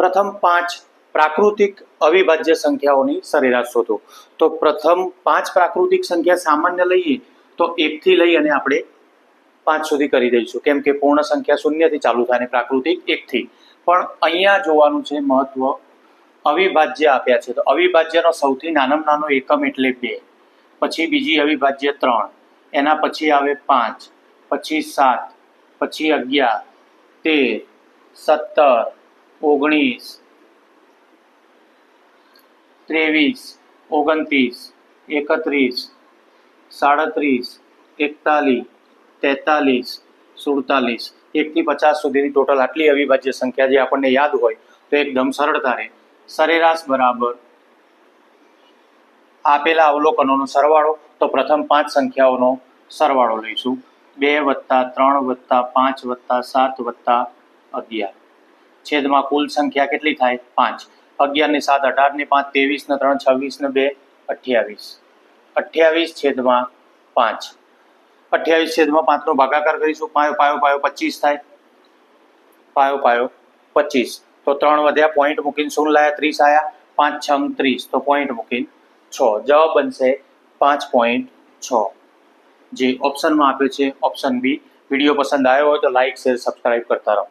પ્રથમ 5 પ્રાકૃતિક અવિભાજ્ય સંખ્યાઓની સરેરાશ શોધો. તો પ્રથમ 5 પ્રાકૃતિક સંખ્યા સામાન્ય લઈએ તો 1 થી લઈ અને આપણે 5 સુધી કરી દઈશું, કેમ કે પૂર્ણ સંખ્યા 0 થી ચાલુ થાય અને પ્રાકૃતિક 1 થી. પણ અહીંયા જોવાનું છે મહત્વ, અવિભાજ્ય આપ્યા છે તો અવિભાજ્યનો સૌથી નાનામાં નાનો એકમ એટલે 2, પછી બીજી અવિભાજ્ય 3, એના પછી આવે 5, પછી 7, પછી 11, 13, 17, 19, 23, 29, 31, 37, 41, 43, 47, 1 થી 50 સુધીની ટોટલ આટલી અવિભાજ્ય સંખ્યા જે આપણને યાદ હોય તો એકદમ સરળતા રહે. સરેરાશ બરાબર આપેલા અવલોકનોનો સરવાળો, તો પ્રથમ 5 સંખ્યાઓનો સરવાળો લઈશું. 2 + 3 + 5 + 7 + 11 છેદમાં કુલ સંખ્યા કેટલી થાય? 5. 11 ને 7 18 ને 5 23 ને 3 26 ને 2 28. 28 છેદમાં 5. 28 છેદમાં 5 નો ભાગાકાર કરીશું. પાયો પાયો પાયો 25 થાય. પાયો પાયો 25. તો 3 વધ્યા, પોઈન્ટ મૂકીને 0 લાયા, 30 આયા, 5 6 30, તો પોઈન્ટ મૂકીને 6. જવાબ બનશે 5.6, જે ઓપ્શનમાં આપ્યો છે ઓપ્શન બી. વિડીયો પસંદ આવ્યો હોય તો લાઇક શેર સબસ્ક્રાઇબ કરતા રહો.